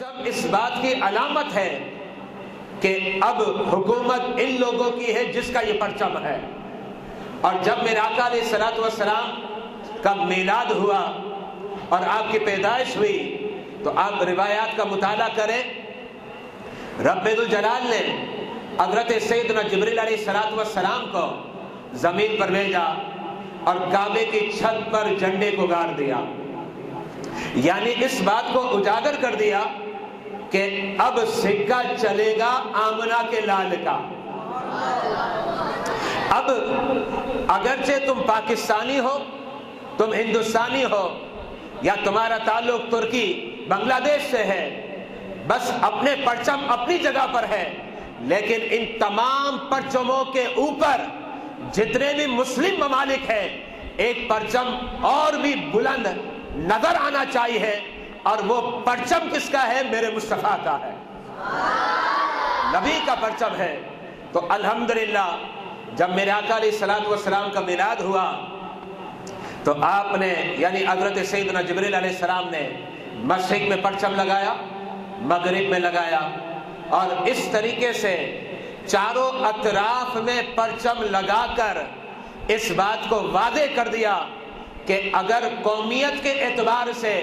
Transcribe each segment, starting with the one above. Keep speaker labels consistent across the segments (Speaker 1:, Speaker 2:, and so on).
Speaker 1: परचम इस बात की अलामत है कि अब हुकूमत इन लोगों की है जिसका ये परचम है। और जब मेरे आका अलैहिस्सलातु वस्सलाम का मीलाद हुआ और आपकी पैदाइश हुई तो आप रिवायात का मुताला करें। रब्बुल जलाल ने हज़रत सैयदना जिब्रील अलैहिस्सलातु वस्सलाम को ज़मीन पर भेजा और काबे की छत पर झंडे को गाड़ दिया, यानी इस बात को उजागर कर दिया कि अब सिक्का चलेगा आमना के लाल का। अब अगरचे तुम पाकिस्तानी हो, तुम हिंदुस्तानी हो, या तुम्हारा ताल्लुक तुर्की बांग्लादेश से है, बस अपने परचम अपनी जगह पर है, लेकिन इन तमाम परचमों के ऊपर जितने भी मुस्लिम ममालिक हैं, एक परचम और भी बुलंद नजर आना चाहिए, और वो परचम किसका है? मेरे मुस्तफा का है, नबी का परचम है। तो अल्हम्दुलिल्लाह जब मेरे आका अलैहिस्सलातु वस्सलाम का मिलाद हुआ तो आपने यानी हज़रत सैयदना जिब्रील अलैहिस्सलाम ने मशरिक में परचम लगाया, मगरिब में लगाया, और इस तरीके से चारों अतराफ में परचम लगाकर इस बात को वादे कर दिया कि अगर कौमियत के एतबार से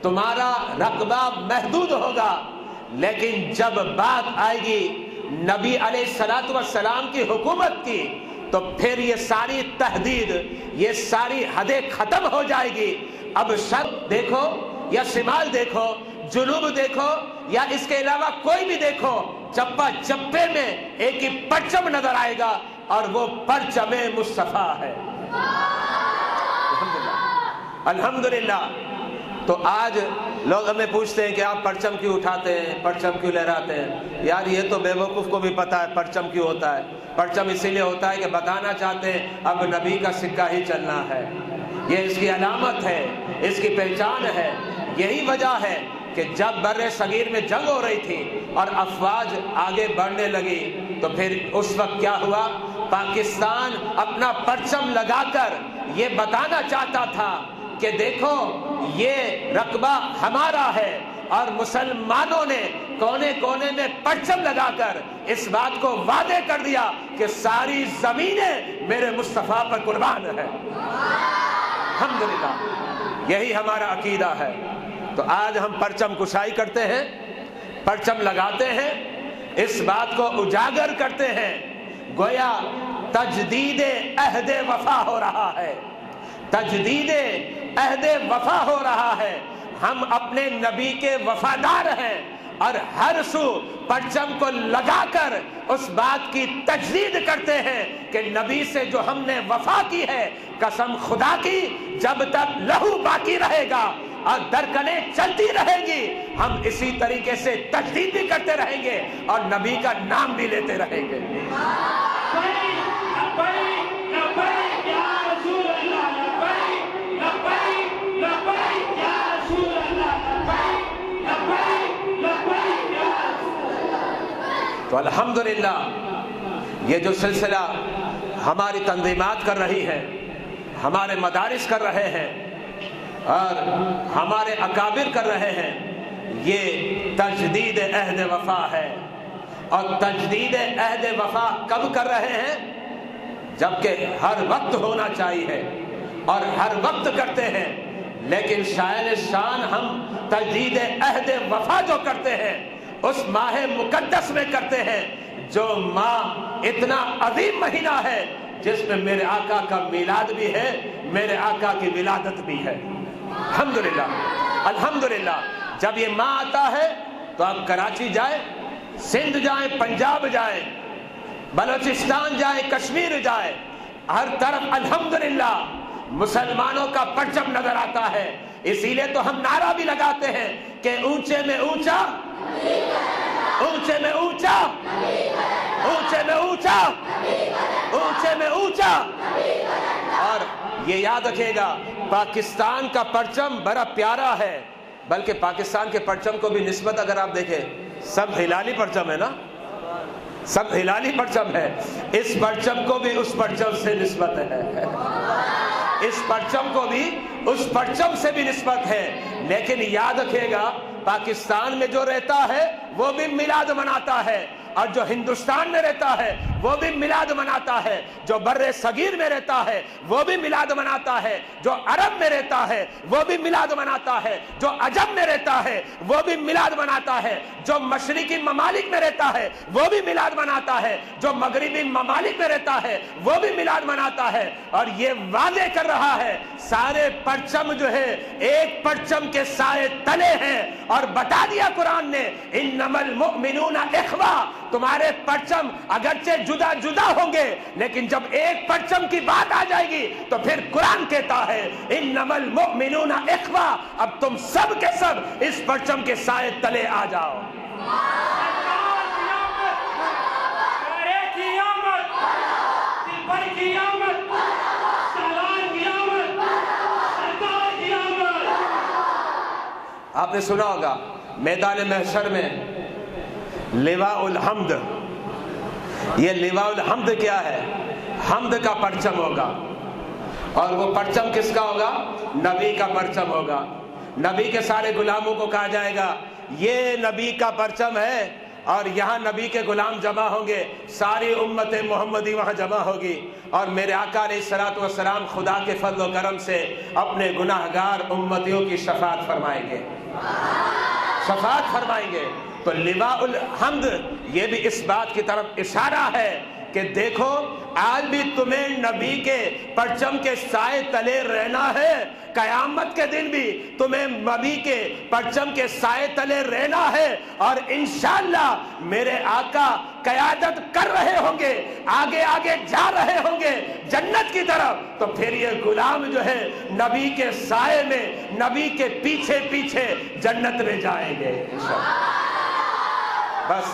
Speaker 1: तुम्हारा रकबा महदूद होगा, लेकिन जब बात आएगी नबी अलैहिस्सलातु वस्सलाम की हुकूमत की तो फिर ये सारी तहदीद, ये सारी हदें खत्म हो जाएगी। अब शर्क देखो या शिमाल देखो, जुनूब देखो या इसके अलावा कोई भी देखो, चप्पा चप्पे में एक ही परचम नजर आएगा और वो परचम मुस्तफा है। अल्हम्दुलिल्लाह। तो आज लोग हमें पूछते हैं कि आप परचम क्यों उठाते हैं, परचम क्यों लहराते हैं। यार ये तो बेवकूफ़ को भी पता है परचम क्यों होता है। परचम इसीलिए होता है कि बताना चाहते हैं अब नबी का सिक्का ही चलना है, ये इसकी अलामत है, इसकी पहचान है। यही वजह है कि जब बर्रे सगीर में जंग हो रही थी और अफवाज आगे बढ़ने लगी तो फिर उस वक्त क्या हुआ, पाकिस्तान अपना परचम लगाकर ये बताना चाहता था कि देखो ये रकबा हमारा है, और मुसलमानों ने कोने कोने में परचम लगाकर इस बात को वादे कर दिया कि सारी जमीनें मेरे मुस्तफा पर कुर्बान है। अल्हम्दुलिल्लाह, यही हमारा अकीदा है। तो आज हम परचम कुशाई करते हैं, परचम लगाते हैं, इस बात को उजागर करते हैं, गोया तजदीद अहद वफा हो रहा है, तजदीद अहद वफा हो रहा है। हम अपने नबी के वफादार हैं और हर सू परचम को लगाकर उस बात की तजदीद करते हैं कि नबी से जो हमने वफा की है, कसम खुदा की जब तक लहू बाकी रहेगा और दरकनें चलती रहेगी, हम इसी तरीके से तजदीद भी करते रहेंगे और नबी का नाम भी लेते रहेंगे। तो अल्हम्दुलिल्लाह ये जो सिलसिला हमारी तंजीमात कर रही है, हमारे मदारिस कर रहे हैं और हमारे अकाबिर कर रहे हैं, ये तजदीद अहद वफा है। और तजदीद अहद वफा कब कर रहे हैं? जबकि हर वक्त होना चाहिए और हर वक्त करते हैं, लेकिन शायद शान हम तजदीद अहद वफा जो करते हैं उस माह मुकद्दस में करते हैं, जो माह इतना अजीम महीना है जिसमें मेरे आका का मिलाद भी है, मेरे आका की विलादत भी है। अल्हम्दुलिल्लाह, अल्हम्दुलिल्लाह। जब ये माह आता है तो आप कराची जाए, सिंध जाए, पंजाब जाए, बलोचिस्तान जाए, कश्मीर जाए, हर तरफ अल्हम्दुलिल्लाह मुसलमानों का परचम नजर आता है। इसीलिए तो हम नारा भी लगाते हैं कि ऊंचे में ऊंचा, ऊंचे में ऊंचा, ऊंचे में ऊंचा, ऊंचे में ऊंचा। और ये याद रखिएगा, पाकिस्तान का परचम बड़ा प्यारा है, बल्कि पाकिस्तान के परचम को भी निस्बत अगर आप देखें, सब हिलाली परचम है ना, सब हिलाली परचम है। इस परचम को भी उस परचम से निस्बत है, इस परचम को भी उस परचम से भी निस्बत है। लेकिन याद रखिएगा پاکستان میں جو رہتا ہے وہ بھی میلاد مناتا ہے، اور جو ہندوستان میں رہتا ہے وہ بھی میلاد مناتا ہے، جو بر صغیر میں رہتا ہے وہ بھی میلاد مناتا ہے، جو عرب میں رہتا ہے وہ بھی میلاد مناتا ہے، جو عجم میں رہتا ہے وہ بھی میلاد مناتا ہے، جو مشرقی ممالک میں رہتا ہے وہ بھی میلاد مناتا ہے، جو مغربی ممالک میں رہتا ہے وہ بھی میلاد مناتا ہے۔ اور یہ واضح کر رہا ہے سارے پرچم جو ہے ایک پرچم کے سائے تلے ہیں، اور بتا دیا قرآن نے انما المؤمنون اخوہ، تمہارے پرچم اگرچہ جدا جدا ہوں گے لیکن جب ایک پرچم کی بات آ جائے گی تو پھر قرآن کہتا ہے انما المؤمنون اخوہ، اب تم سب کے سب اس پرچم کے سائے تلے آ جاؤ۔ آپ نے سنا ہوگا میدان محشر میں لواء الحمد، یہ لواء الحمد کیا ہے؟ حمد کا پرچم ہوگا، اور وہ پرچم کس کا ہوگا؟ نبی کا پرچم ہوگا۔ نبی کے سارے غلاموں کو کہا جائے گا یہ نبی کا پرچم ہے، اور یہاں نبی کے غلام جمع ہوں گے، ساری امت محمدی وہاں جمع ہوگی، اور میرے آقا علیہ الصلوۃ والسلام خدا کے فضل و کرم سے اپنے گناہگار امتیوں کی شفاعت فرمائیں گے، شفاعت فرمائیں گے۔ تو لواء الحمد یہ بھی اس بات کی طرف اشارہ ہے کہ دیکھو آج بھی تمہیں نبی کے پرچم کے سائے تلے رہنا ہے، قیامت کے دن بھی تمہیں نبی کے پرچم کے سائے تلے رہنا ہے، اور انشاءاللہ میرے آقا قیادت کر رہے ہوں گے، آگے آگے جا رہے ہوں گے جنت کی طرف، تو پھر یہ غلام جو ہے نبی کے سائے میں نبی کے پیچھے پیچھے جنت میں جائیں گے انشاءاللہ۔ بس